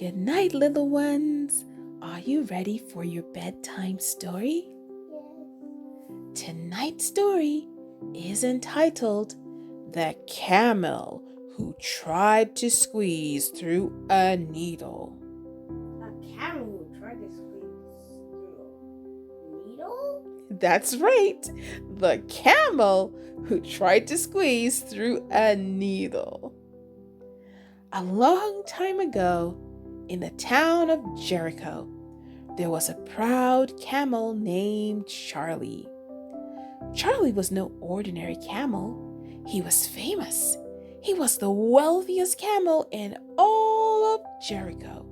Good night, little ones. Are you ready for your bedtime story? Yes. Tonight's story is entitled The Camel Who Tried to Squeeze Through a Needle. A camel who tried to squeeze through a needle? That's right, the camel who tried to squeeze through a needle. A long time ago, in the town of Jericho, there was a proud camel named Charlie. Charlie was no ordinary camel. He was famous. He was the wealthiest camel in all of Jericho.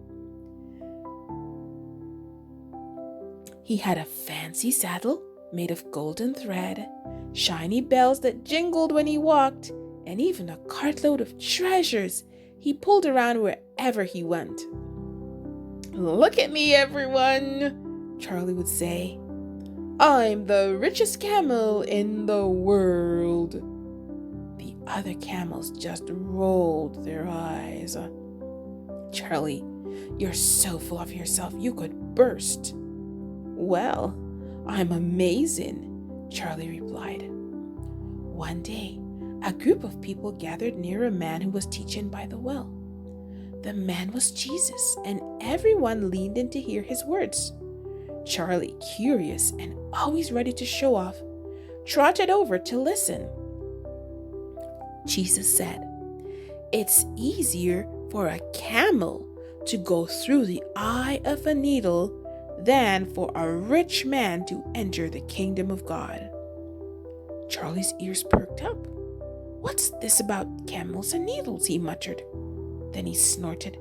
He had a fancy saddle made of golden thread, shiny bells that jingled when he walked, and even a cartload of treasures he pulled around wherever he went. "Look at me, everyone," Charlie would say. "I'm the richest camel in the world." The other camels just rolled their eyes. "Charlie, you're so full of yourself you could burst." "Well, I'm amazing," Charlie replied. One day, a group of people gathered near a man who was teaching by the well. The man was Jesus, and everyone leaned in to hear his words. Charlie, curious and always ready to show off, trotted over to listen. Jesus said, "It's easier for a camel to go through the eye of a needle than for a rich man to enter the kingdom of God." Charlie's ears perked up. "What's this about camels and needles?" he muttered. Then he snorted,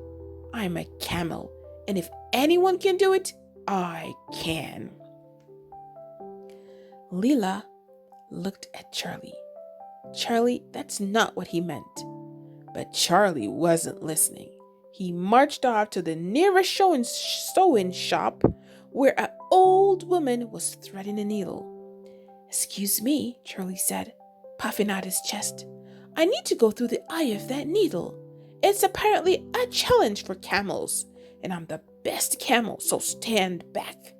"I'm a camel, and if anyone can do it, I can." Leela looked at Charlie. Charlie, that's not what he meant. But Charlie wasn't listening. He marched off to the nearest sewing shop where an old woman was threading a needle. "Excuse me," Charlie said, puffing out his chest. "I need to go through the eye of that needle. It's apparently a challenge for camels, and I'm the best camel, so stand back."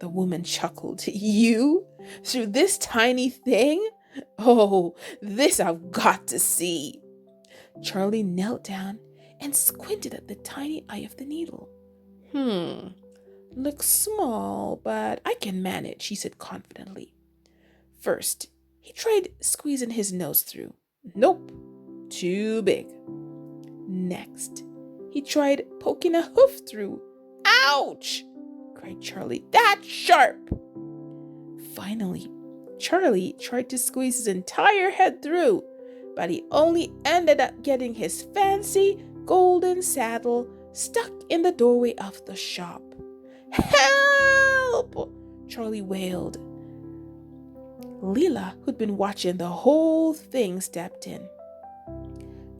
The woman chuckled. "You? Through this tiny thing? Oh, this I've got to see." Charlie knelt down and squinted at the tiny eye of the needle. "Looks small, but I can manage," he said confidently. First, he tried squeezing his nose through. Nope, too big. Next, he tried poking a hoof through. "Ouch!" cried Charlie. "That's sharp!" Finally, Charlie tried to squeeze his entire head through, but he only ended up getting his fancy golden saddle stuck in the doorway of the shop. "Help!" Charlie wailed. Leela, who'd been watching the whole thing, stepped in.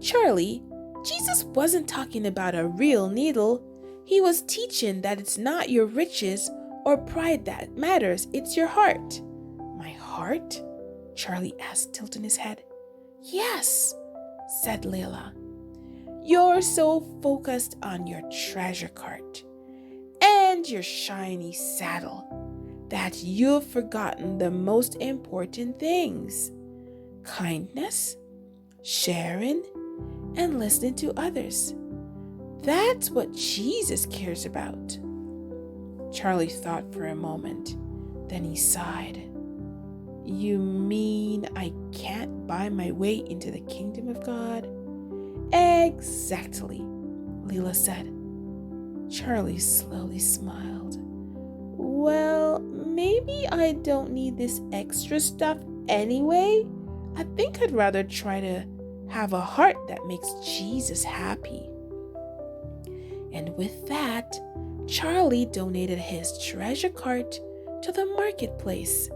"Charlie, Jesus wasn't talking about a real needle. He was teaching that it's not your riches or pride that matters, it's your heart." "My heart?" Charlie asked, tilting his head. "Yes," said Leela. "You're so focused on your treasure cart and your shiny saddle that you've forgotten the most important things: kindness, sharing, and listening to others. That's what Jesus cares about." Charlie thought for a moment. Then he sighed. "You mean I can't buy my way into the kingdom of God?" "Exactly," Leela said. Charlie slowly smiled. "Well, maybe I don't need this extra stuff anyway. I think I'd rather try to have a heart that makes Jesus happy." And with that, Charlie donated his treasure cart to the marketplace,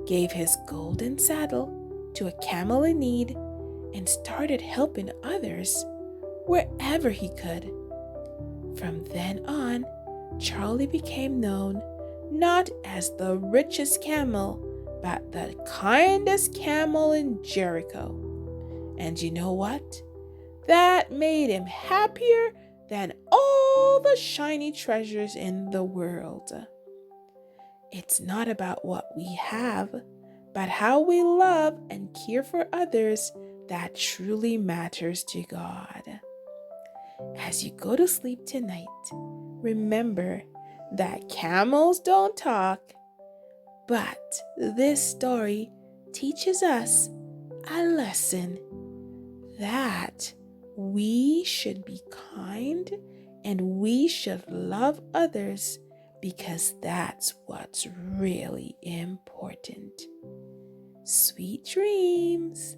gave his golden saddle to a camel in need, and started helping others wherever he could. From then on, Charlie became known not as the richest camel, but the kindest camel in Jericho. And you know what? That made him happier than all all the shiny treasures in the world. It's not about what we have, but how we love and care for others that truly matters to God. As you go to sleep tonight, remember that camels don't talk, but this story teaches us a lesson that we should be kind and we should love others because that's what's really important. Sweet dreams.